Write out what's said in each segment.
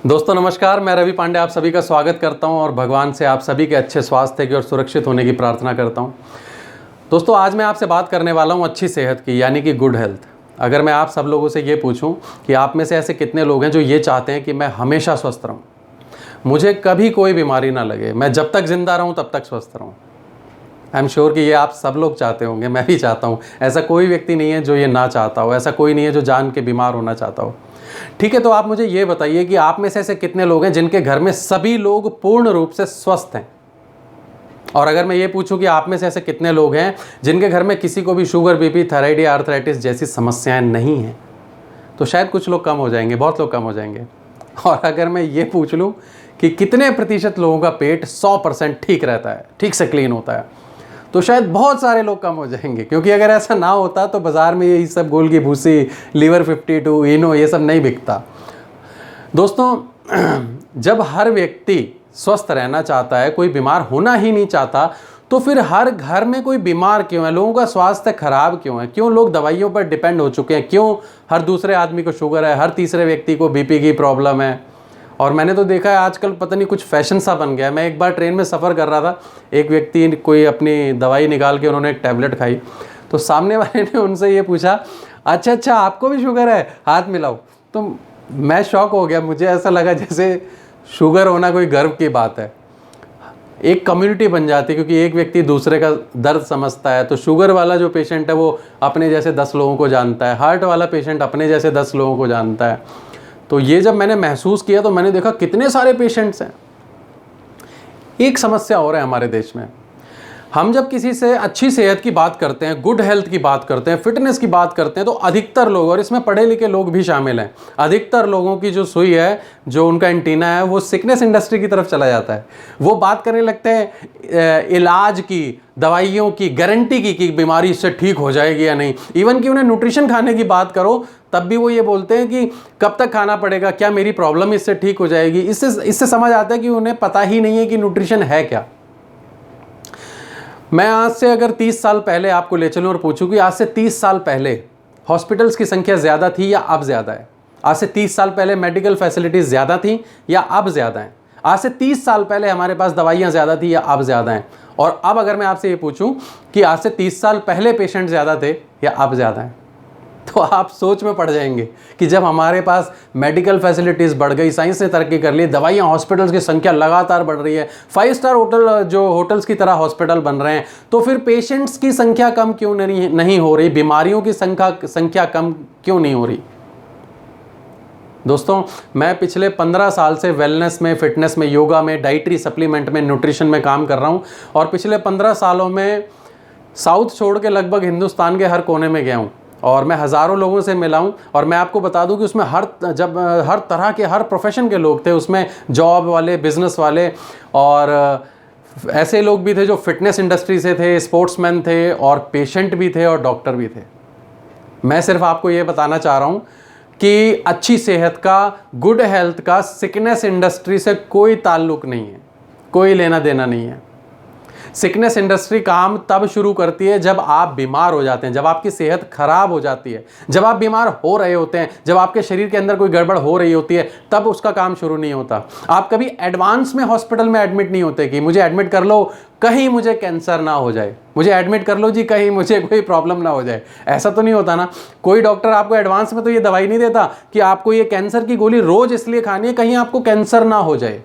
दोस्तों नमस्कार, मैं रवि पांडे आप सभी का स्वागत करता हूं और भगवान से आप सभी के अच्छे स्वास्थ्य की और सुरक्षित होने की प्रार्थना करता हूं। दोस्तों आज मैं आपसे बात करने वाला हूं अच्छी सेहत की, यानी कि गुड हेल्थ। अगर मैं आप सब लोगों से ये पूछूं कि आप में से ऐसे कितने लोग हैं जो ये चाहते हैं कि मैं हमेशा स्वस्थ रहूँ, मुझे कभी कोई बीमारी ना लगे, मैं जब तक जिंदा रहूँ तब तक स्वस्थ रहूँ। आई एम श्योर कि ये आप सब लोग चाहते होंगे, मैं भी चाहता हूँ। ऐसा कोई व्यक्ति नहीं है जो ये ना चाहता हो, ऐसा कोई नहीं है जो जान के बीमार होना चाहता हो। ठीक है, तो आप मुझे ये बताइए कि आप में से ऐसे कितने लोग हैं जिनके घर में सभी लोग पूर्ण रूप से स्वस्थ हैं। और अगर मैं ये पूछूं कि आप में से ऐसे कितने लोग हैं जिनके घर में किसी को भी शुगर, बीपी, थायराइड या आर्थराइटिस जैसी समस्याएं नहीं हैं, तो शायद कुछ लोग कम हो जाएंगे, बहुत लोग कम हो जाएंगे। और अगर मैं ये पूछ लूँ कि कितने प्रतिशत लोगों का पेट 100% ठीक रहता है, ठीक से क्लीन होता है, तो शायद बहुत सारे लोग कम हो जाएंगे। क्योंकि अगर ऐसा ना होता तो बाज़ार में यही सब गोल की भूसी, लीवर 52, इनो, ये सब नहीं बिकता। दोस्तों जब हर व्यक्ति स्वस्थ रहना चाहता है, कोई बीमार होना ही नहीं चाहता, तो फिर हर घर में कोई बीमार क्यों है? लोगों का स्वास्थ्य खराब क्यों है? क्यों लोग दवाइयों पर डिपेंड हो चुके हैं? क्यों हर दूसरे आदमी को शुगर है, हर तीसरे व्यक्ति को बीपी की प्रॉब्लम है? और मैंने तो देखा है आजकल पता नहीं कुछ फैशन सा बन गया है। मैं एक बार ट्रेन में सफ़र कर रहा था, एक व्यक्ति कोई अपनी दवाई निकाल के उन्होंने एक टैबलेट खाई, तो सामने वाले ने उनसे ये पूछा, अच्छा आपको भी शुगर है, हाथ मिलाओ। तो मैं शॉक हो गया, मुझे ऐसा लगा जैसे शुगर होना कोई गर्व की बात है। एक कम्युनिटी बन जाती है क्योंकि एक व्यक्ति दूसरे का दर्द समझता है। तो शुगर वाला जो पेशेंट है वो अपने जैसे 10 लोगों को जानता है, हार्ट वाला पेशेंट अपने जैसे 10 लोगों को जानता है। तो ये जब मैंने महसूस किया तो मैंने देखा कितने सारे पेशेंट्स हैं। एक समस्या और है हमारे देश में, हम जब किसी से अच्छी सेहत की बात करते हैं, गुड हेल्थ की बात करते हैं, फिटनेस की बात करते हैं, तो अधिकतर लोग, और इसमें पढ़े लिखे लोग भी शामिल हैं, अधिकतर लोगों की जो सुई है, जो उनका एंटीना है, वो सिकनेस इंडस्ट्री की तरफ चला जाता है। वो बात करने लगते हैं इलाज की, दवाइयों की, गारंटी की कि बीमारी इससे ठीक हो जाएगी या नहीं। इवन कि उन्हें न्यूट्रिशन खाने की बात करो तब भी वो ये बोलते हैं कि कब तक खाना पड़ेगा, क्या मेरी प्रॉब्लम इससे ठीक हो जाएगी। इससे समझ आता है कि उन्हें पता ही नहीं है कि न्यूट्रिशन है क्या। मैं आज से अगर 30 साल पहले आपको ले चलूं और पूछूं कि आज से 30 साल पहले हॉस्पिटल्स की संख्या ज़्यादा थी या अब ज़्यादा है? आज से 30 साल पहले मेडिकल फैसिलिटीज़ ज़्यादा थी या अब ज़्यादा हैं? आज से 30 साल पहले हमारे पास दवाइयाँ ज़्यादा थी या अब ज़्यादा हैं? और अब अगर मैं आपसे ये पूछूं कि आज से 30 साल पहले पेशेंट ज़्यादा थे या अब ज़्यादा हैं, तो आप सोच में पड़ जाएंगे कि जब हमारे पास मेडिकल फैसिलिटीज़ बढ़ गई, साइंस ने तरक्की कर ली, दवाइयाँ, हॉस्पिटल्स की संख्या लगातार बढ़ रही है, 5 स्टार होटल जो होटल्स की तरह हॉस्पिटल बन रहे हैं, तो फिर पेशेंट्स की संख्या कम क्यों नहीं हो रही? बीमारियों की संख्या कम क्यों नहीं हो रही? दोस्तों मैं पिछले 15 साल से वेलनेस में, फिटनेस में, योगा में, डाइटरी सप्लीमेंट में, न्यूट्रिशन में काम कर रहा हूँ। और पिछले 15 सालों में साउथ छोड़ के लगभग हिंदुस्तान के हर कोने में गया हूँ और मैं हज़ारों लोगों से मिला हूँ। और मैं आपको बता दूँ कि उसमें हर तरह के, हर प्रोफेशन के लोग थे उसमें, जॉब वाले, बिजनेस वाले, और ऐसे लोग भी थे जो फिटनेस इंडस्ट्री से थे, स्पोर्ट्समैन थे, और पेशेंट भी थे, और डॉक्टर भी थे। मैं सिर्फ आपको ये बताना चाह रहा हूँ कि अच्छी सेहत का, गुड हेल्थ का सिकनेस इंडस्ट्री से कोई ताल्लुक नहीं है, कोई लेना देना नहीं है। सिकनेस इंडस्ट्री काम तब शुरू करती है जब आप बीमार हो जाते हैं, जब आपकी सेहत खराब हो जाती है, जब आप बीमार हो रहे होते हैं, जब आपके शरीर के अंदर कोई गड़बड़ हो रही होती है, तब उसका काम शुरू नहीं होता। आप कभी एडवांस में हॉस्पिटल में एडमिट नहीं होते कि मुझे एडमिट कर लो, कहीं मुझे कैंसर ना हो जाए, मुझे एडमिट कर लो जी, कहीं मुझे कोई प्रॉब्लम ना हो जाए। ऐसा तो नहीं होता ना। कोई डॉक्टर आपको एडवांस में तो ये दवाई नहीं देता कि आपको ये कैंसर की गोली रोज इसलिए खानी है कहीं आपको कैंसर ना हो जाए,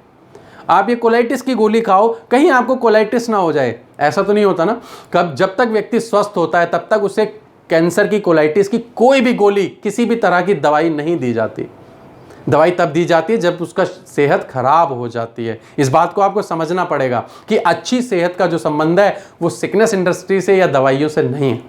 आप ये कोलाइटिस की गोली खाओ कहीं आपको कोलाइटिस ना हो जाए। ऐसा तो नहीं होता ना। जब तक व्यक्ति स्वस्थ होता है तब तक उसे कैंसर की, कोलाइटिस की कोई भी गोली, किसी भी तरह की दवाई नहीं दी जाती। दवाई तब दी जाती है जब उसका सेहत खराब हो जाती है। इस बात को आपको समझना पड़ेगा कि अच्छी सेहत का जो संबंध है वो सिकनेस इंडस्ट्री से या दवाइयों से नहीं है।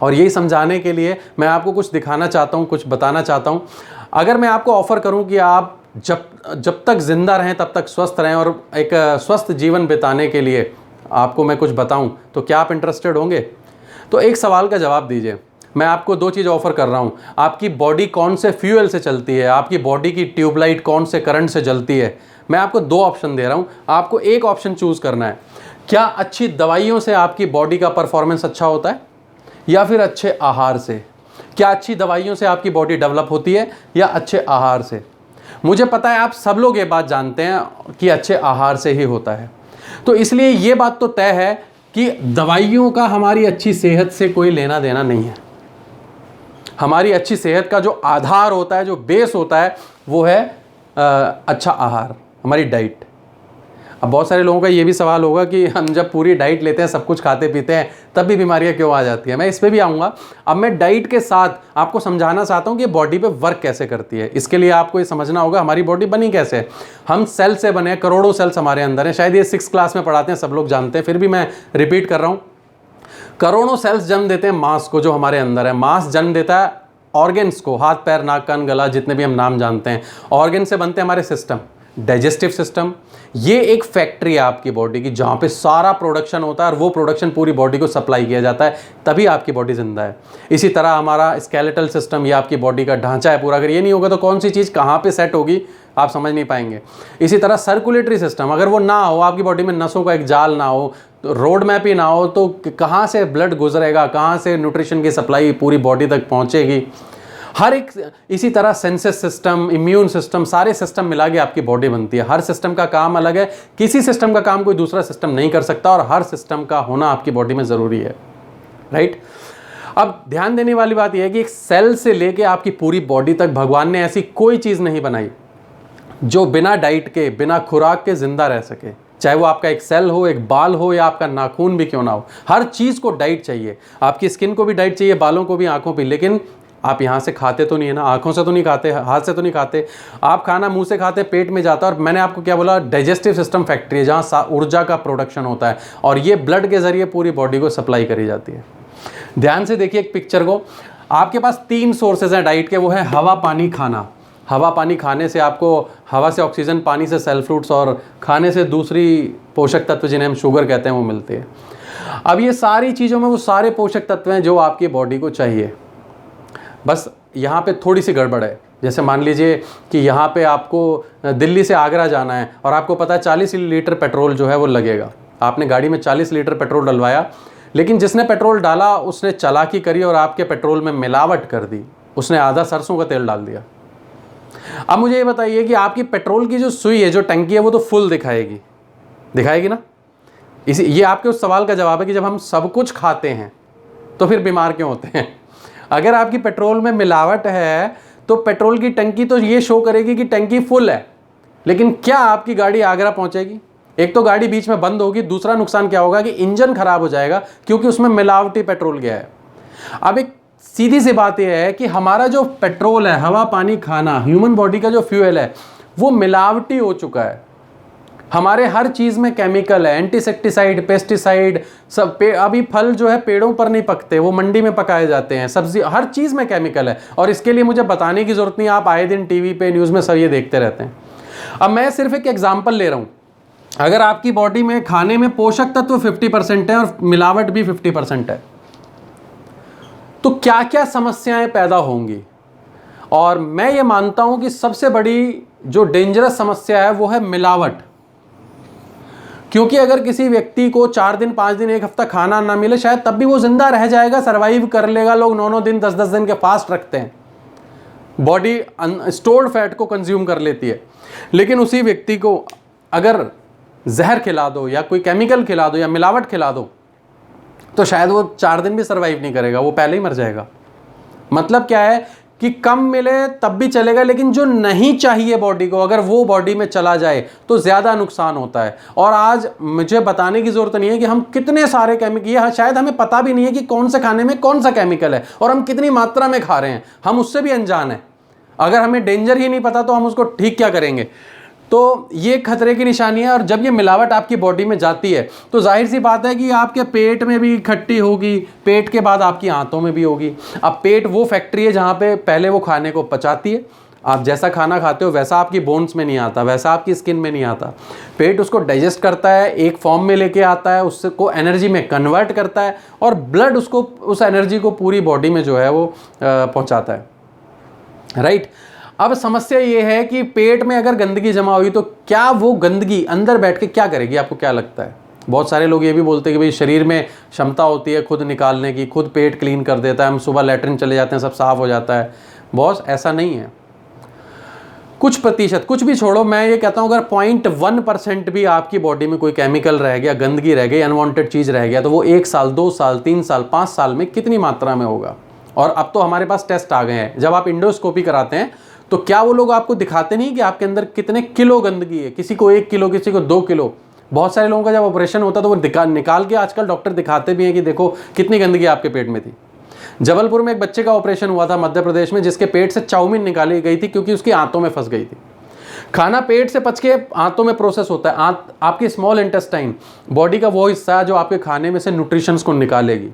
और यही समझाने के लिए मैं आपको कुछ दिखाना चाहता हूँ, कुछ बताना चाहता हूँ। अगर मैं आपको ऑफर करूँ कि आप जब तक जिंदा रहें तब तक स्वस्थ रहें और एक स्वस्थ जीवन बिताने के लिए आपको मैं कुछ बताऊं, तो क्या आप इंटरेस्टेड होंगे? तो एक सवाल का जवाब दीजिए। मैं आपको 2 चीज़ ऑफर कर रहा हूं। आपकी बॉडी कौन से फ्यूल से चलती है, आपकी बॉडी की ट्यूबलाइट कौन से करंट से जलती है? मैं आपको 2 ऑप्शन दे रहा हूं, आपको एक ऑप्शन चूज करना है। क्या अच्छी दवाइयों से आपकी बॉडी का परफॉर्मेंस अच्छा होता है या फिर अच्छे आहार से? क्या अच्छी दवाइयों से आपकी बॉडी डेवलप होती है या अच्छे आहार से? मुझे पता है आप सब लोग ये बात जानते हैं कि अच्छे आहार से ही होता है। तो इसलिए ये बात तो तय है कि दवाइयों का हमारी अच्छी सेहत से कोई लेना देना नहीं है। हमारी अच्छी सेहत का जो आधार होता है, जो बेस होता है, वो है अच्छा आहार, हमारी डाइट। अब बहुत सारे लोगों का ये भी सवाल होगा कि हम जब पूरी डाइट लेते हैं, सब कुछ खाते पीते हैं, तब भी बीमारियां क्यों आ जाती हैं। मैं इस पे भी आऊँगा। अब मैं डाइट के साथ आपको समझाना चाहता हूँ कि बॉडी पे वर्क कैसे करती है। इसके लिए आपको ये समझना होगा हमारी बॉडी बनी कैसे है। हम सेल से बने, करोड़ों सेल्स हमारे अंदर हैं। शायद ये 6th क्लास में पढ़ाते हैं, सब लोग जानते हैं, फिर भी मैं रिपीट कर रहा हूँ। करोड़ों सेल्स जन्म देते हैं मांस को, जो हमारे अंदर है। मांस जन्म देता है ऑर्गन्स को, हाथ पैर नाक कान गला, जितने भी हम नाम जानते हैं। ऑर्गन से बनते हैं हमारे सिस्टम, डाइजेस्टिव सिस्टम। ये एक फैक्ट्री है आपकी बॉडी की, जहाँ पे सारा प्रोडक्शन होता है और वो प्रोडक्शन पूरी बॉडी को सप्लाई किया जाता है, तभी आपकी बॉडी जिंदा है। इसी तरह हमारा स्केलेटल सिस्टम, ये आपकी बॉडी का ढांचा है पूरा। अगर ये नहीं होगा तो कौन सी चीज़ कहाँ पे सेट होगी आप समझ नहीं पाएंगे। इसी तरह सर्कुलेटरी सिस्टम, अगर वो ना हो, आपकी बॉडी में नसों का एक जाल ना हो, तो रोड मैप ही ना हो, तो कहाँ से ब्लड गुजरेगा, कहाँ से न्यूट्रिशन की सप्लाई पूरी बॉडी तक पहुँचेगी। हर एक, इसी तरह सेंसस सिस्टम, इम्यून सिस्टम, सारे सिस्टम मिला के आपकी बॉडी बनती है। हर सिस्टम का काम अलग है, किसी सिस्टम का काम कोई दूसरा सिस्टम नहीं कर सकता, और हर सिस्टम का होना आपकी बॉडी में ज़रूरी है, राइट। अब ध्यान देने वाली बात यह है कि एक सेल से लेके आपकी पूरी बॉडी तक भगवान ने ऐसी कोई चीज़ नहीं बनाई जो बिना डाइट के, बिना खुराक के जिंदा रह सके। चाहे वो आपका एक सेल हो, एक बाल हो, या आपका नाखून भी क्यों ना हो, हर चीज़ को डाइट चाहिए। आपकी स्किन को भी डाइट चाहिए, बालों को भी, आंखों भी। लेकिन आप यहाँ से खाते तो नहीं है ना, आंखों से तो नहीं खाते, हाथ से तो नहीं खाते। आप खाना मुंह से खाते, पेट में जाता है। और मैंने आपको क्या बोला, डाइजेस्टिव सिस्टम फैक्ट्री है, जहाँ ऊर्जा का प्रोडक्शन होता है, और ये ब्लड के जरिए पूरी बॉडी को सप्लाई करी जाती है। ध्यान से देखिए एक पिक्चर को। आपके पास 3 सोर्सेज हैं डाइट के, वो है हवा, पानी, खाना। हवा पानी खाने से आपको, हवा से ऑक्सीजन, पानी से सेल फ्रूट्स, और खाने से दूसरी पोषक तत्व जिन्हें हम शुगर कहते हैं वो मिलते हैं। अब ये सारी चीज़ों में वो सारे पोषक तत्व हैं जो आपकी बॉडी को चाहिए। बस यहाँ पे थोड़ी सी गड़बड़ है। जैसे मान लीजिए कि यहाँ पे आपको दिल्ली से आगरा जाना है, और आपको पता है 40 लीटर पेट्रोल जो है वो लगेगा। आपने गाड़ी में 40 लीटर पेट्रोल डलवाया, लेकिन जिसने पेट्रोल डाला उसने चालाकी करी और आपके पेट्रोल में मिलावट कर दी। उसने आधा सरसों का तेल डाल दिया। अब मुझे ये बताइए कि आपकी पेट्रोल की जो सुई है, जो टंकी है, वो तो फुल दिखाएगी ना। ये आपके उस सवाल का जवाब है कि जब हम सब कुछ खाते हैं तो फिर बीमार क्यों होते हैं। अगर आपकी पेट्रोल में मिलावट है तो पेट्रोल की टंकी तो ये शो करेगी कि टंकी फुल है, लेकिन क्या आपकी गाड़ी आगरा पहुंचेगी? एक तो गाड़ी बीच में बंद होगी, दूसरा नुकसान क्या होगा कि इंजन खराब हो जाएगा, क्योंकि उसमें मिलावटी पेट्रोल गया है। अब एक सीधी सी बात यह है कि हमारा जो पेट्रोल है, हवा पानी खाना, ह्यूमन बॉडी का जो फ्यूल है, वो मिलावटी हो चुका है। हमारे हर चीज़ में केमिकल है, एंटीसेक्टिसाइड, पेस्टिसाइड, सब अभी फल जो है पेड़ों पर नहीं पकते, वो मंडी में पकाए जाते हैं। सब्जी, हर चीज़ में केमिकल है, और इसके लिए मुझे बताने की ज़रूरत नहीं, आप आए दिन टीवी पे, न्यूज़ में सब ये देखते रहते हैं। अब मैं सिर्फ एक एग्जाम्पल ले रहा हूँ। अगर आपकी बॉडी में खाने में पोषक तत्व 50% है और मिलावट भी 50% है, तो क्या क्या समस्याएं पैदा होंगी। और मैं ये मानता हूं कि सबसे बड़ी जो डेंजरस समस्या है वो है मिलावट। क्योंकि अगर किसी व्यक्ति को 4 दिन, 5 दिन, 1 हफ्ता खाना ना मिले, शायद तब भी वो जिंदा रह जाएगा, सरवाइव कर लेगा। लोग 9-9 दिन, 10-10 दिन के फास्ट रखते हैं, बॉडी स्टोर्ड फैट को कंज्यूम कर लेती है। लेकिन उसी व्यक्ति को अगर जहर खिला दो, या कोई केमिकल खिला दो, या मिलावट खिला दो, तो शायद वो 4 दिन भी सरवाइव नहीं करेगा, वो पहले ही मर जाएगा। मतलब क्या है कि कम मिले तब भी चलेगा, लेकिन जो नहीं चाहिए बॉडी को, अगर वो बॉडी में चला जाए तो ज़्यादा नुकसान होता है। और आज मुझे बताने की ज़रूरत नहीं है कि हम कितने सारे केमिकल, ये शायद हमें पता भी नहीं है कि कौन से खाने में कौन सा केमिकल है, और हम कितनी मात्रा में खा रहे हैं, हम उससे भी अनजान हैं। अगर हमें डेंजर ही नहीं पता तो हम उसको ठीक क्या करेंगे। तो ये खतरे की निशानी है। और जब ये मिलावट आपकी बॉडी में जाती है तो जाहिर सी बात है कि आपके पेट में भी खट्टी होगी, पेट के बाद आपकी आंतों में भी होगी। अब पेट वो फैक्ट्री है जहाँ पे पहले वो खाने को पचाती है। आप जैसा खाना खाते हो वैसा आपकी बोन्स में नहीं आता, वैसा आपकी स्किन में नहीं आता। पेट उसको डाइजेस्ट करता है, एक फॉर्म में लेके आता है, उसको एनर्जी में कन्वर्ट करता है, और ब्लड उसको, उस एनर्जी को पूरी बॉडी में जो है वो पहुँचाता है, राइट। अब समस्या ये है कि पेट में अगर गंदगी जमा हुई तो क्या वो गंदगी अंदर बैठ के क्या करेगी, आपको क्या लगता है? बहुत सारे लोग ये भी बोलते हैं कि भाई शरीर में क्षमता होती है खुद निकालने की, खुद पेट क्लीन कर देता है, हम सुबह लैट्रिन चले जाते हैं सब साफ हो जाता है। बॉस, ऐसा नहीं है। कुछ प्रतिशत, कुछ भी छोड़ो, मैं ये कहता हूँ अगर 0.1% भी आपकी बॉडी में कोई केमिकल रह गया, गंदगी रह गई, अनवांटेड चीज़ रह गया, तो वो 1 साल, 2 साल, 3 साल, 5 साल में कितनी मात्रा में होगा। और अब तो हमारे पास टेस्ट आ गए हैं, जब आप इंडोस्कोपी कराते हैं तो क्या वो लोग आपको दिखाते नहीं कि आपके अंदर कितने किलो गंदगी है, किसी को 1 किलो, किसी को 2 किलो। बहुत सारे लोगों का जब ऑपरेशन होता है तो वो निकाल के आजकल डॉक्टर दिखाते भी हैं कि देखो कितनी गंदगी आपके पेट में थी। जबलपुर में एक बच्चे का ऑपरेशन हुआ था मध्य प्रदेश में, जिसके पेट से चाउमीन निकाली गई थी क्योंकि उसकी आंतों में फंस गई थी। खाना पेट से पच के आंतों में प्रोसेस होता है। आपकी स्मॉल इंटेस्टाइन बॉडी का वो हिस्सा है जो आपके खाने में से न्यूट्रिशंस को निकालेगी।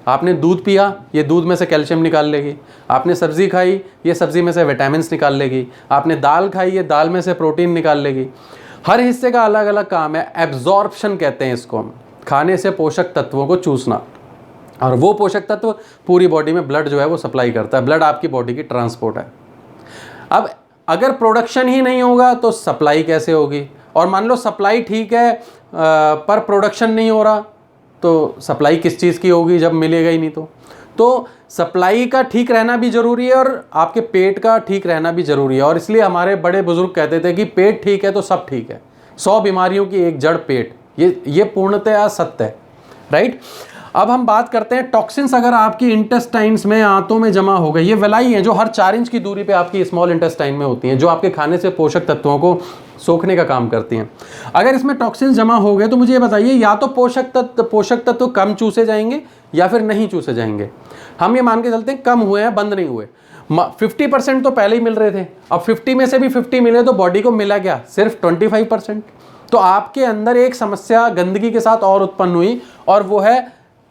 आपने दूध पिया, ये दूध में से कैल्शियम निकाल लेगी। आपने सब्जी खाई, ये सब्जी में से विटामिन निकाल लेगी। आपने दाल खाई, ये दाल में से प्रोटीन निकाल लेगी। हर हिस्से का अलग अलग काम है। एब्जॉर्प्शन कहते हैं इसको हम, खाने से पोषक तत्वों को चूसना। और वो पोषक तत्व पूरी बॉडी में ब्लड जो है वो सप्लाई करता है। ब्लड आपकी बॉडी की ट्रांसपोर्ट है। अब अगर प्रोडक्शन ही नहीं होगा तो सप्लाई कैसे होगी। और मान लो सप्लाई ठीक है पर प्रोडक्शन नहीं हो रहा, तो सप्लाई किस चीज़ की होगी जब मिलेगा ही नहीं। तो सप्लाई का ठीक रहना भी ज़रूरी है और आपके पेट का ठीक रहना भी ज़रूरी है। और इसलिए हमारे बड़े बुजुर्ग कहते थे कि पेट ठीक है तो सब ठीक है। 100 बीमारियों की एक जड़ पेट, ये पूर्णतः सत्य है, राइट। अब हम बात करते हैं टॉक्सिन्स। अगर आपकी इंटेस्टाइन्स में, आंतों में जमा हो गए, ये वेलाई हैं जो हर 4 इंच की दूरी पे आपकी स्मॉल इंटेस्टाइन में होती हैं, जो आपके खाने से पोषक तत्वों को सोखने का काम करती हैं। अगर इसमें टॉक्सिन्स जमा हो गए तो मुझे ये बताइए, या तो पोषक तत्व कम चूसे जाएंगे या फिर नहीं चूसे जाएंगे। हम ये मान के चलते हैं कम हुए हैं, बंद नहीं हुए। 50% तो पहले ही मिल रहे थे, अब 50 में से भी 50 मिले तो बॉडी को मिला क्या, सिर्फ 25%। तो आपके अंदर एक समस्या गंदगी के साथ और उत्पन्न हुई, और वो है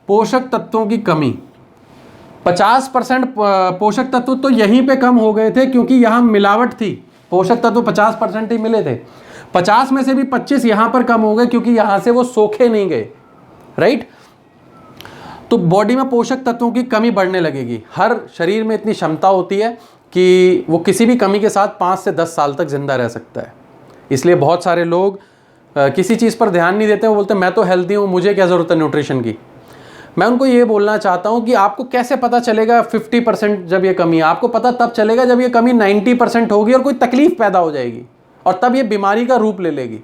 पोषक तत्वों की कमी। 50% पोषक तत्व तो यहीं पे कम हो गए थे क्योंकि यहाँ मिलावट थी। पोषक तत्व 50% ही मिले थे, 50 में से भी 25 यहाँ पर कम हो गए क्योंकि यहाँ से वो सोखे नहीं गए, राइट। तो बॉडी में पोषक तत्वों की कमी बढ़ने लगेगी। हर शरीर में इतनी क्षमता होती है कि वो किसी भी कमी के साथ 5 से 10 साल तक जिंदा रह सकता है। इसलिए बहुत सारे लोग किसी चीज़ पर ध्यान नहीं देते, वो बोलते हैं मैं तो हेल्दी हूँ, मुझे क्या ज़रूरत है न्यूट्रिशन की। मैं उनको ये बोलना चाहता हूँ कि आपको कैसे पता चलेगा 50% जब ये कमी है। आपको पता तब चलेगा जब ये कमी 90% होगी और कोई तकलीफ पैदा हो जाएगी, और तब ये बीमारी का रूप ले लेगी।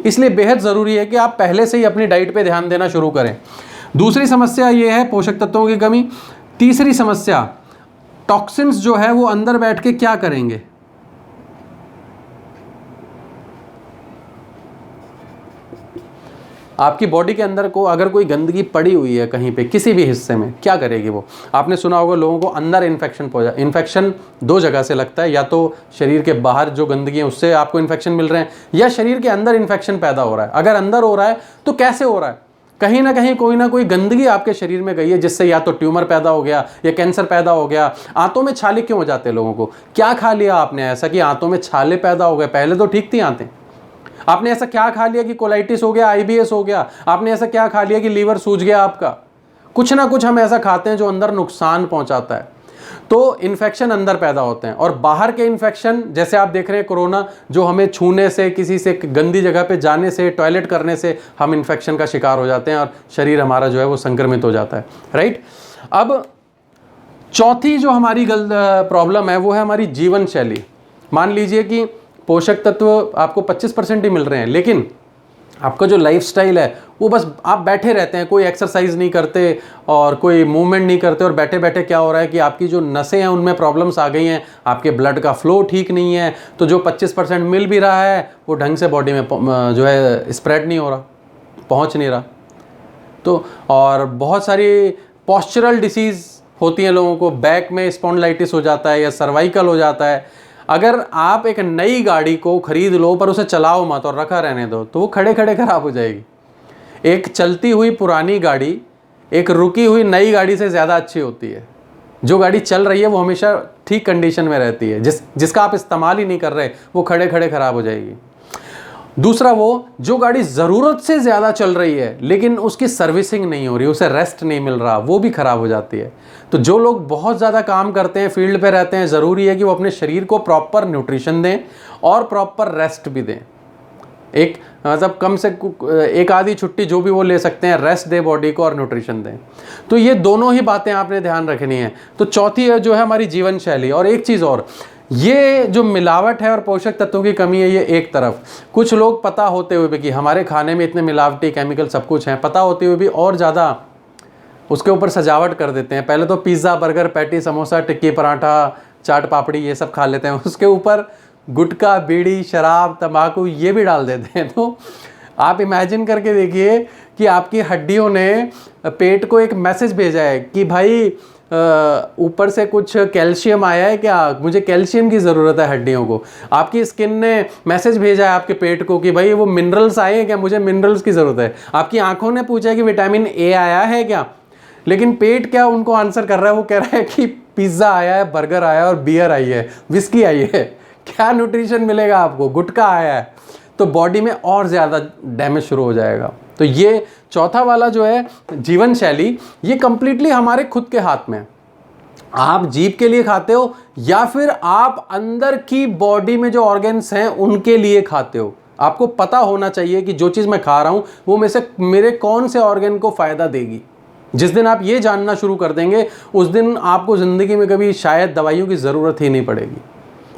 इसलिए बेहद ज़रूरी है कि आप पहले से ही अपनी डाइट पे ध्यान देना शुरू करें। दूसरी समस्या ये है पोषक तत्वों की कमी। तीसरी समस्या, टॉक्सिन्स जो है वो अंदर बैठ के क्या करेंगे। आपकी बॉडी के अंदर को अगर कोई गंदगी पड़ी हुई है कहीं पे, किसी भी हिस्से में, क्या करेगी वो। आपने सुना होगा लोगों को अंदर इन्फेक्शन 2 जगह से लगता है, या तो शरीर के बाहर जो गंदगी है उससे आपको इन्फेक्शन मिल रहे हैं, या शरीर के अंदर इन्फेक्शन पैदा हो रहा है। अगर अंदर हो रहा है तो कैसे हो रहा है, कहीं ना कहीं कोई ना कोई गंदगी आपके शरीर में गई है, जिससे या तो ट्यूमर पैदा हो गया या कैंसर पैदा हो गया। आंतों में छाले क्यों हो जाते हैं लोगों को, क्या खा लिया आपने ऐसा कि आंतों में छाले पैदा हो गए। पहले तो ठीक थी आंतें। आपने ऐसा क्या खा लिया कि कोलाइटिस हो गया, आईबीएस हो गया। आपने ऐसा क्या खा लिया कि लीवर सूज गया आपका। कुछ ना कुछ हम ऐसा खाते हैं जो अंदर नुकसान पहुंचाता है। तो इन्फेक्शन अंदर पैदा होते हैं, और बाहर के इन्फेक्शन जैसे आप देख रहे हैं कोरोना, जो हमें छूने से, किसी से गंदी जगह पे जाने से, टॉयलेट करने से हम इन्फेक्शन का शिकार हो जाते हैं और शरीर हमारा जो है वो संक्रमित हो जाता है, राइट। अब चौथी जो हमारी प्रॉब्लम है वो है हमारी जीवन शैली। मान लीजिए कि पोषक तत्व आपको 25% ही मिल रहे हैं, लेकिन आपका जो लाइफस्टाइल है वो बस आप बैठे रहते हैं, कोई एक्सरसाइज नहीं करते और कोई मूवमेंट नहीं करते, और बैठे बैठे क्या हो रहा है कि आपकी जो नसें हैं उनमें प्रॉब्लम्स आ गई हैं, आपके ब्लड का फ्लो ठीक नहीं है। तो जो 25% मिल भी रहा है वो ढंग से बॉडी में जो है स्प्रेड नहीं हो रहा, पहुंच नहीं रहा। तो और बहुत सारी पॉस्चरल डिसीज़ होती हैं लोगों को, बैक में स्पॉन्डिलाइटिस हो जाता है या सर्वाइकल हो जाता है। अगर आप एक नई गाड़ी को खरीद लो पर उसे चलाओ मत और रखा रहने दो, तो वो खड़े खड़े खराब हो जाएगी। एक चलती हुई पुरानी गाड़ी एक रुकी हुई नई गाड़ी से ज़्यादा अच्छी होती है। जो गाड़ी चल रही है वो हमेशा ठीक कंडीशन में रहती है, जिसका आप इस्तेमाल ही नहीं कर रहे वो खड़े खड़े खराब हो जाएगी। दूसरा, वो जो गाड़ी ज़रूरत से ज़्यादा चल रही है लेकिन उसकी सर्विसिंग नहीं हो रही, उसे रेस्ट नहीं मिल रहा, वो भी ख़राब हो जाती है। तो जो लोग बहुत ज़्यादा काम करते हैं, फील्ड पे रहते हैं, ज़रूरी है कि वो अपने शरीर को प्रॉपर न्यूट्रिशन दें और प्रॉपर रेस्ट भी दें। एक मतलब कम से एक आधी छुट्टी जो भी वो ले सकते हैं, रेस्ट दे बॉडी को और न्यूट्रिशन दें। तो ये दोनों ही बातें आपने ध्यान रखनी है। तो चौथी है जो है हमारी जीवन शैली। और एक चीज़ और, ये जो मिलावट है और पोषक तत्वों की कमी है, ये एक तरफ। कुछ लोग पता होते हुए भी कि हमारे खाने में इतने मिलावटी केमिकल सब कुछ हैं, पता होते हुए भी और ज़्यादा उसके ऊपर सजावट कर देते हैं। पहले तो पिज़्ज़ा, बर्गर, पैटी, समोसा, टिक्की, पराठा, चाट पापड़ी ये सब खा लेते हैं, उसके ऊपर गुटखा, बीड़ी, शराब, तंबाकू ये भी डाल देते हैं। तो आप इमेजिन करके देखिए कि आपकी हड्डियों ने पेट को एक मैसेज भेजा है कि भाई ऊपर से कुछ कैल्शियम आया है क्या, मुझे कैल्शियम की ज़रूरत है हड्डियों को। आपकी स्किन ने मैसेज भेजा है आपके पेट को कि भाई वो मिनरल्स आए हैं क्या, मुझे मिनरल्स की ज़रूरत है। आपकी आंखों ने पूछा है कि विटामिन ए आया है क्या, लेकिन पेट क्या उनको आंसर कर रहा है, वो कह रहा है कि पिज़्ज़ा आया है, बर्गर आया है और बियर आई है, विस्की आई है। क्या न्यूट्रिशन मिलेगा आपको, गुटखा आया है। तो बॉडी में और ज़्यादा डैमेज शुरू हो जाएगा। तो ये चौथा वाला जो है जीवन शैली, ये कंप्लीटली हमारे खुद के हाथ में है। आप जीभ के लिए खाते हो या फिर आप अंदर की बॉडी में जो ऑर्गन्स हैं उनके लिए खाते हो। आपको पता होना चाहिए कि जो चीज़ मैं खा रहा हूँ वो में से मेरे कौन से ऑर्गन को फ़ायदा देगी। जिस दिन आप ये जानना शुरू कर देंगे उस दिन आपको ज़िंदगी में कभी शायद दवाइयों की ज़रूरत ही नहीं पड़ेगी।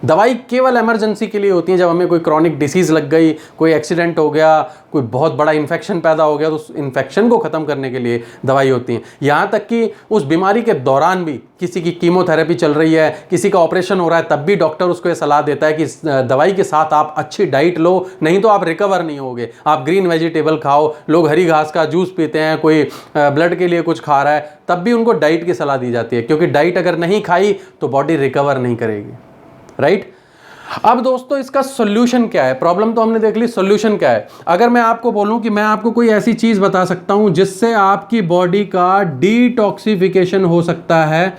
दवाई केवल इमरजेंसी के लिए होती है, जब हमें कोई क्रॉनिक डिसीज़ लग गई, कोई एक्सीडेंट हो गया, कोई बहुत बड़ा इन्फेक्शन पैदा हो गया, तो उस इन्फेक्शन को ख़त्म करने के लिए दवाई होती है। यहाँ तक कि उस बीमारी के दौरान भी किसी की कीमोथेरेपी चल रही है, किसी का ऑपरेशन हो रहा है, तब भी डॉक्टर उसको ये सलाह देता है कि दवाई के साथ आप अच्छी डाइट लो, नहीं तो आप रिकवर नहीं होगे। आप ग्रीन वेजिटेबल खाओ, लोग हरी घास का जूस पीते हैं, कोई ब्लड के लिए कुछ खा रहा है, तब भी उनको डाइट की सलाह दी जाती है, क्योंकि डाइट अगर नहीं खाई तो बॉडी रिकवर नहीं करेगी। राइट। अब दोस्तों इसका सॉल्यूशन क्या है? प्रॉब्लम तो हमने देख ली, सॉल्यूशन क्या है? अगर मैं आपको बोलूं कि मैं आपको कोई ऐसी चीज बता सकता हूं जिससे आपकी बॉडी का डिटॉक्सिफिकेशन हो सकता है,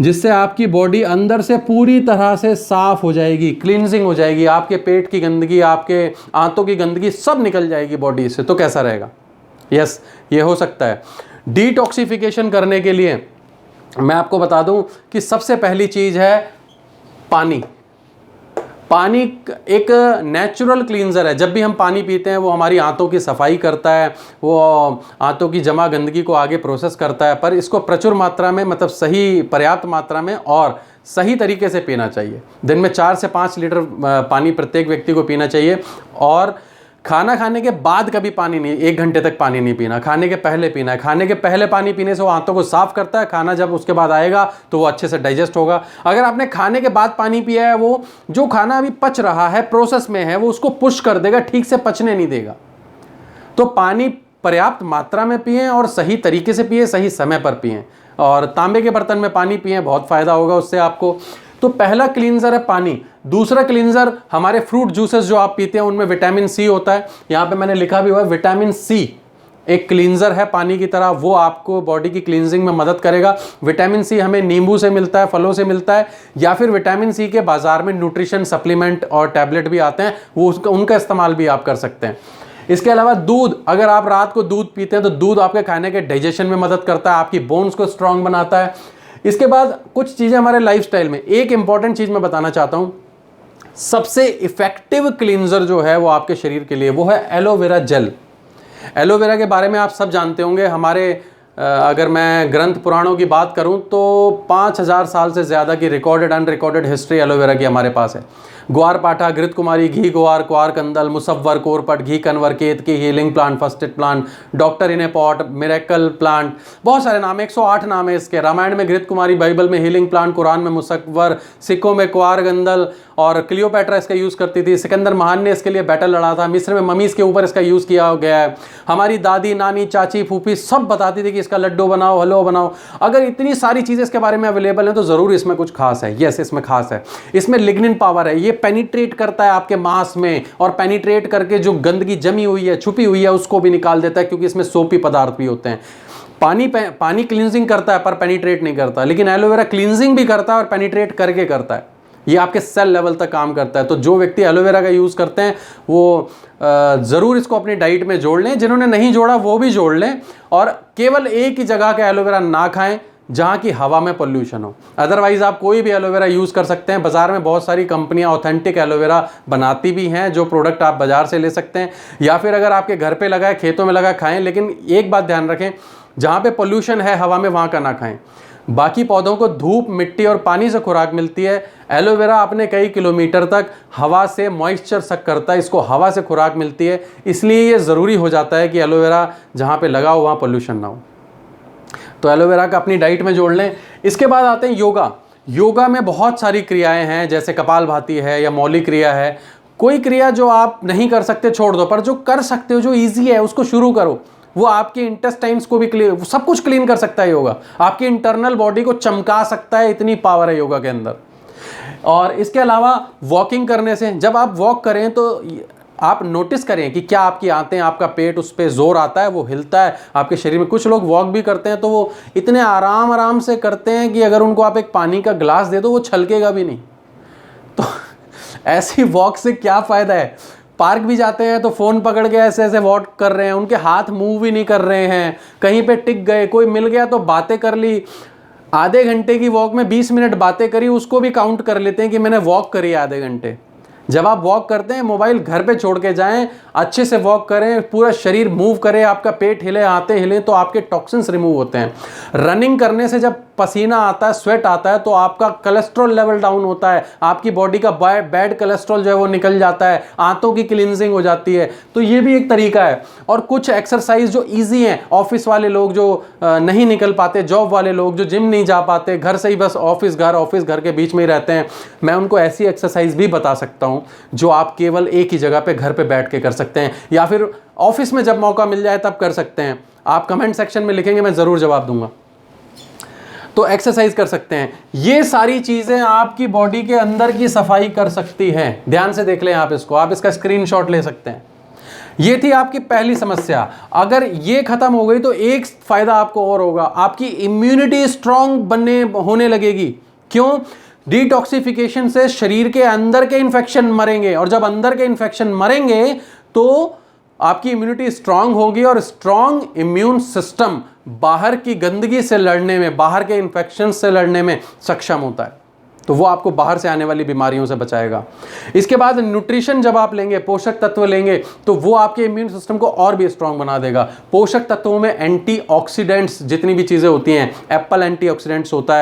जिससे आपकी बॉडी अंदर से पूरी तरह से साफ हो जाएगी, क्लींजिंग हो जाएगी, आपके पेट की गंदगी, आपके आंतों की गंदगी सब निकल जाएगी बॉडी से, तो कैसा रहेगा? यस, ये हो सकता है। डिटॉक्सिफिकेशन करने के लिए मैं आपको बता दूं कि सबसे पहली चीज है पानी। पानी एक नेचुरल क्लींजर है। जब भी हम पानी पीते हैं वो हमारी आंतों की सफाई करता है, वो आंतों की जमा गंदगी को आगे प्रोसेस करता है, पर इसको प्रचुर मात्रा में, मतलब सही पर्याप्त मात्रा में और सही तरीके से पीना चाहिए। दिन में 4 से 5 लीटर पानी प्रत्येक व्यक्ति को पीना चाहिए। और खाना खाने के बाद कभी पानी नहीं, 1 घंटे तक पानी नहीं पीना, खाने के पहले पीना है। खाने के पहले पानी पीने से वो आंतों को साफ करता है, खाना जब उसके बाद आएगा तो वो अच्छे से डाइजेस्ट होगा। अगर आपने खाने के बाद पानी पिया है, वो जो खाना अभी पच रहा है, प्रोसेस में है, वो उसको पुश कर देगा, ठीक से पचने नहीं देगा। तो पानी पर्याप्त मात्रा में पिएं और सही तरीके से पिएं, सही समय पर पिएं, और तांबे के बर्तन में पानी पिएं, बहुत फायदा होगा उससे आपको। तो पहला क्लींजर है पानी। दूसरा क्लींजर हमारे फ्रूट जूसेस जो आप पीते हैं उनमें विटामिन सी होता है। यहाँ पे मैंने लिखा भी हुआ है, विटामिन सी एक क्लींजर है पानी की तरह, वो आपको बॉडी की क्लींजिंग में मदद करेगा। विटामिन सी हमें नींबू से मिलता है, फलों से मिलता है, या फिर विटामिन सी के बाजार में न्यूट्रिशन सप्लीमेंट और टैबलेट भी आते हैं, वो उनका इस्तेमाल भी आप कर सकते हैं। इसके अलावा दूध, अगर आप रात को दूध पीते हैं तो दूध आपके खाने के डाइजेशन में मदद करता है, आपकी बोन्स को स्ट्रांग बनाता है। इसके बाद कुछ चीज़ें हमारे लाइफस्टाइल में, एक इंपॉर्टेंट चीज़ मैं बताना चाहता हूँ, सबसे इफेक्टिव क्लींजर जो है वो आपके शरीर के लिए, वो है एलोवेरा जेल। एलोवेरा के बारे में आप सब जानते होंगे। हमारे अगर मैं ग्रंथ पुराणों की बात करूं तो 5000 साल से ज़्यादा की रिकॉर्डेड अनरिकॉर्डेड हिस्ट्री एलोवेरा की हमारे पास है। ग्वार पाठा, घृत कुमारी, घी ग्वार, क्वार कंदल, मुसव्वर, कोरपट, घी कनवर, केतकी, healing plant, first aid plant, doctor in a pot, miracle plant, बहुत सारे नाम है, 108 नाम है इसके। रामायण में घृत कुमारी, बाइबल में हीलिंग प्लांट, कुरान में मुसव्वर, सिखों में क्वार कंदल, और क्लियोपैट्रा इसका यूज़ करती थी। सिकंदर महान ने इसके लिए बैटल लड़ा था। मिस्र में ममीज़ के ऊपर इसका यूज़ किया गया है। हमारी दादी, नानी, चाची, फूफी सब बताती थी कि इसका लड्डू बनाओ, हलवा बनाओ। अगर इतनी सारी चीज़ें इसके बारे में अवेलेबल हैं तो ज़रूर इसमें कुछ खास है। यस, इसमें खास है, इसमें लिग्निन पावर है। ये पेनिट्रेट करता है आपके मांस में, और पेनिट्रेट करके जो गंदगी जमी हुई है, छुपी हुई है, उसको भी निकाल देता है, क्योंकि इसमें सोपी पदार्थ भी होते हैं। पानी क्लींजिंग करता है पर पेनिट्रेट नहीं करता, लेकिन एलोवेरा क्लींजिंग भी करता है और पेनिट्रेट करके करता है। ये आपके सेल लेवल तक काम करता है। तो जो व्यक्ति एलोवेरा का यूज़ करते हैं वो ज़रूर इसको अपनी डाइट में जोड़ लें। जिन्होंने नहीं जोड़ा वो भी जोड़ लें, और केवल एक ही जगह का एलोवेरा ना खाएं जहाँ की हवा में पोल्यूशन हो। अदरवाइज़ आप कोई भी एलोवेरा यूज़ कर सकते हैं। बाज़ार में बहुत सारी कंपनियां ऑथेंटिक एलोवेरा बनाती भी हैं, जो प्रोडक्ट आप बाज़ार से ले सकते हैं, या फिर अगर आपके घर पे लगा है, खेतों में लगा, खाएं। लेकिन एक बात ध्यान रखें, जहाँ पे पोल्यूशन है हवा में, वहाँ का ना खाएं। बाकी पौधों को धूप, मिट्टी और पानी से खुराक मिलती है। एलोवेरा अपने कई किलोमीटर तक हवा से मॉइस्चर सक करता है, इसको हवा से खुराक मिलती है, इसलिए ये ज़रूरी हो जाता है कि एलोवेरा जहाँ पे लगा हो वहाँ पोल्यूशन ना हो। तो एलोवेरा का अपनी डाइट में जोड़ लें। इसके बाद आते हैं योगा। योगा में बहुत सारी क्रियाएं हैं, जैसे कपालभाति है या मौलिक क्रिया है। कोई क्रिया जो आप नहीं कर सकते छोड़ दो, पर जो कर सकते हो, जो ईजी है, उसको शुरू करो। वो आपके इंटेस्टाइन्स को भी क्लीन, सब कुछ क्लीन कर सकता है योगा। आपकी इंटरनल बॉडी को चमका सकता है, इतनी पावर है योगा के अंदर। और इसके अलावा वॉकिंग करने से, जब आप वॉक करें तो आप नोटिस करें कि क्या आपकी आंतें, आपका पेट उस पर जोर आता है, वो हिलता है आपके शरीर में। कुछ लोग वॉक भी करते हैं तो वो इतने आराम आराम से करते हैं कि अगर उनको आप एक पानी का गिलास दे दो वो छलकेगा भी नहीं। तो ऐसी वॉक से क्या फ़ायदा है। पार्क भी जाते हैं तो फ़ोन पकड़ के ऐसे ऐसे वॉक कर रहे हैं, उनके हाथ मूव भी नहीं कर रहे हैं, कहीं पे टिक गए, कोई मिल गया तो बातें कर ली। आधे घंटे की वॉक में 20 मिनट बातें करी, उसको भी काउंट कर लेते हैं कि मैंने वॉक करी आधे घंटे। जब आप वॉक करते हैं, मोबाइल घर पे छोड़ के जाएं, अच्छे से वॉक करें, पूरा शरीर मूव करें, आपका पेट हिले, आते हिले, तो आपके टॉक्सिन्स रिमूव होते हैं। रनिंग करने से जब पसीना आता है, स्वेट आता है, तो आपका कोलेस्ट्रॉल लेवल डाउन होता है, आपकी बॉडी का बैड कोलेस्ट्रॉल जो है वो निकल जाता है, आंतों की क्लींजिंग हो जाती है। तो ये भी एक तरीका है। और कुछ एक्सरसाइज जो ईजी हैं, ऑफिस वाले लोग जो नहीं निकल पाते, जॉब वाले लोग जो जिम नहीं जा पाते, घर से ही बस ऑफिस घर के बीच में ही रहते हैं, मैं उनको ऐसी एक्सरसाइज भी बता सकता हूँ जो आप केवल एक ही जगह पे घर पे बैठ के कर सकते हैं, या फिर ऑफिस में जब मौका मिल जाए तब कर सकते हैं। आप कमेंट सेक्शन में लिखेंगे, मैं ज़रूर जवाब दूंगा। तो एक्सरसाइज कर सकते हैं। ये सारी चीज़ें आपकी बॉडी के अंदर की सफाई कर सकती हैं। ध्यान से देख लें आप इसको, आप इसका स्क्रीनशॉट ले सकते हैं। ये थी आपकी पहली समस्या। अगर ये खत्म हो गई तो एक फ़ायदा आपको और होगा, आपकी इम्यूनिटी स्ट्रांग होने लगेगी। क्यों? डिटॉक्सिफिकेशन से शरीर के अंदर के इन्फेक्शन मरेंगे, और जब अंदर के इन्फेक्शन मरेंगे तो आपकी इम्यूनिटी स्ट्रांग होगी, और स्ट्रांग इम्यून सिस्टम बाहर की गंदगी से लड़ने में, बाहर के इन्फेक्शन से लड़ने में सक्षम होता है। तो वो आपको बाहर से आने वाली बीमारियों से बचाएगा। इसके बाद न्यूट्रिशन जब आप लेंगे, पोषक तत्व लेंगे, तो वो आपके इम्यून सिस्टम को और भी स्ट्रांग बना देगा। पोषक तत्वों में एंटीऑक्सीडेंट्स जितनी भी चीज़ें होती हैं, एप्पल एंटीऑक्सीडेंट्स होता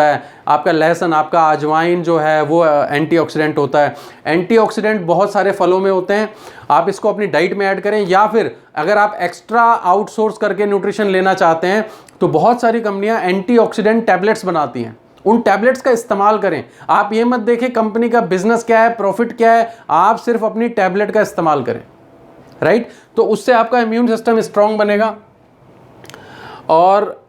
है, आपका लहसुन, आपका अजवाइन जो है वो एंटीऑक्सीडेंट होता है। एंटीऑक्सीडेंट बहुत सारे फलों में होते हैं, आप इसको अपनी डाइट में ऐड करें, या फिर अगर आप एक्स्ट्रा आउटसोर्स करके न्यूट्रिशन लेना चाहते हैं तो बहुत सारी कंपनियां एंटीऑक्सीडेंट टैबलेट्स बनाती हैं, उन टैबलेट्स का इस्तेमाल करें। आप ये मत देखें कंपनी का बिजनेस क्या है, प्रॉफिट क्या है, आप सिर्फ अपनी टैबलेट का इस्तेमाल करें, राइट। तो उससे आपका इम्यून सिस्टम स्ट्रांग बनेगा। और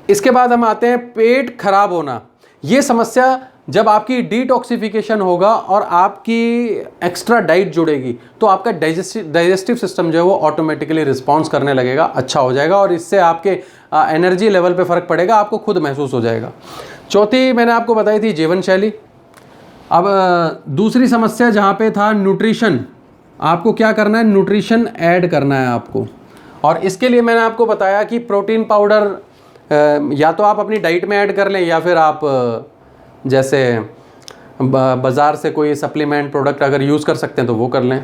इसके बाद हम आते हैं पेट खराब होना। ये समस्या जब आपकी डिटॉक्सिफिकेशन होगा और आपकी एक्स्ट्रा डाइट जुड़ेगी तो आपका डाइजेस्टिव सिस्टम जो है वो ऑटोमेटिकली रिस्पॉन्स करने लगेगा, अच्छा हो जाएगा, और इससे आपके एनर्जी लेवल पे फ़र्क पड़ेगा, आपको खुद महसूस हो जाएगा। चौथी मैंने आपको बताई थी जीवन शैली। अब दूसरी समस्या जहाँ पे था न्यूट्रिशन, आपको क्या करना है, न्यूट्रिशन ऐड करना है आपको। और इसके लिए मैंने आपको बताया कि प्रोटीन पाउडर या तो आप अपनी डाइट में ऐड कर लें, या फिर आप जैसे बाज़ार से कोई सप्लीमेंट प्रोडक्ट अगर यूज़ कर सकते हैं तो वो कर लें।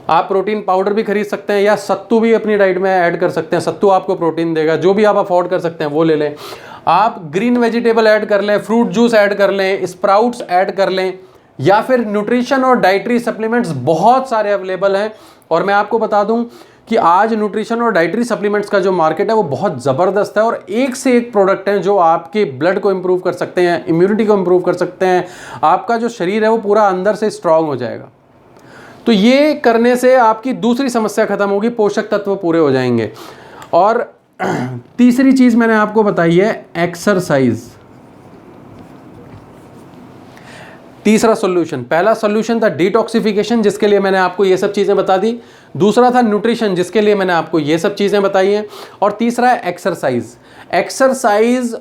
आप प्रोटीन पाउडर भी खरीद सकते हैं, या सत्तू भी अपनी डाइट में ऐड कर सकते हैं, सत्तू आपको प्रोटीन देगा। जो भी आप अफोर्ड कर सकते हैं वो ले लें। आप ग्रीन वेजिटेबल ऐड कर लें, फ्रूट जूस ऐड कर लें, स्प्राउट्स ऐड कर लें, या फिर न्यूट्रिशन और डाइटरी सप्लीमेंट्स बहुत सारे अवेलेबल हैं। और मैं आपको बता दूं कि आज न्यूट्रिशन और डाइटरी सप्लीमेंट्स का जो मार्केट है वो बहुत ज़बरदस्त है, और एक से एक प्रोडक्ट हैं जो आपके ब्लड को इम्प्रूव कर सकते हैं, इम्यूनिटी को इम्प्रूव कर सकते हैं, आपका जो शरीर है वो पूरा अंदर से स्ट्रांग हो जाएगा। तो ये करने से आपकी दूसरी समस्या खत्म होगी, पोषक तत्व पूरे हो जाएंगे। और तीसरी चीज़ मैंने आपको बताई है एक्सरसाइज। तीसरा सॉल्यूशन, पहला सॉल्यूशन था डिटॉक्सिफिकेशन जिसके लिए मैंने आपको ये सब चीज़ें बता दी, दूसरा था न्यूट्रिशन जिसके लिए मैंने आपको ये सब चीज़ें बताई हैं, और तीसरा है एक्सरसाइज। एक्सरसाइज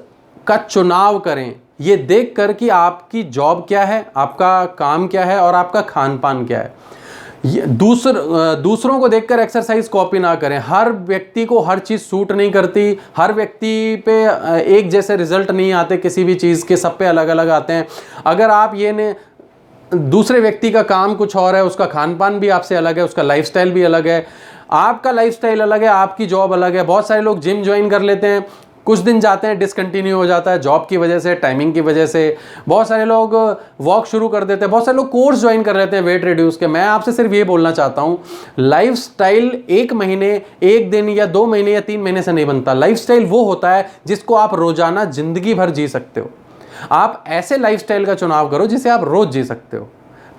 का चुनाव करें ये देखकर कि आपकी जॉब क्या है, आपका काम क्या है, और आपका खान पान क्या है। दूसरों को देखकर एक्सरसाइज कॉपी ना करें। हर व्यक्ति को हर चीज़ सूट नहीं करती, हर व्यक्ति पे एक जैसे रिजल्ट नहीं आते किसी भी चीज़ के, सब पे अलग अलग आते हैं। अगर आप ये ने दूसरे व्यक्ति का काम कुछ और है, उसका खान पान भी आपसे अलग है, उसका लाइफस्टाइल भी अलग है, आपका लाइफस्टाइल अलग है, आपकी जॉब अलग है। बहुत सारे लोग जिम ज्वाइन कर लेते हैं, कुछ दिन जाते हैं, डिसकंटिन्यू हो जाता है जॉब की वजह से, टाइमिंग की वजह से। बहुत सारे लोग वॉक शुरू कर देते हैं, बहुत सारे लोग कोर्स ज्वाइन कर लेते हैं वेट रिड्यूस के। मैं आपसे सिर्फ ये बोलना चाहता हूँ, लाइफस्टाइल 1 महीने, 1 दिन या 2 महीने या 3 महीने से नहीं बनता। लाइफस्टाइल वो होता है जिसको आप रोजाना जिंदगी भर जी सकते हो। आप ऐसे लाइफस्टाइल का चुनाव करो जिसे आप रोज जी सकते हो,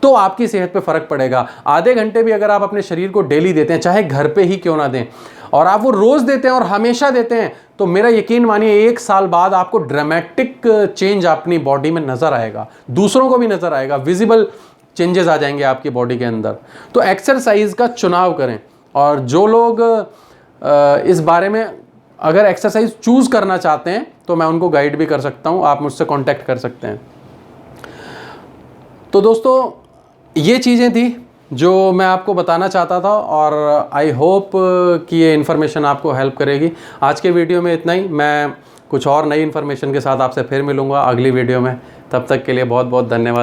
तो आपकी सेहत पे फर्क पड़ेगा। आधे घंटे भी अगर आप अपने शरीर को डेली देते हैं, चाहे घर पे ही क्यों ना दें, और आप वो रोज देते हैं और हमेशा देते हैं, तो मेरा यकीन मानिए 1 साल बाद आपको ड्रामेटिक चेंज अपनी बॉडी में नजर आएगा, दूसरों को भी नजर आएगा, विजिबल चेंजेस आ जाएंगे आपकी बॉडी के अंदर। तो एक्सरसाइज का चुनाव करें। और जो लोग इस बारे में अगर एक्सरसाइज चूज करना चाहते हैं तो मैं उनको गाइड भी कर सकता हूं, आप मुझसे कांटेक्ट कर सकते हैं। तो दोस्तों, ये चीज़ें थी जो मैं आपको बताना चाहता था, और आई होप कि ये इन्फॉर्मेशन आपको हेल्प करेगी। आज के वीडियो में इतना ही। मैं कुछ और नई इन्फॉर्मेशन के साथ आपसे फिर मिलूँगा अगली वीडियो में। तब तक के लिए बहुत बहुत धन्यवाद।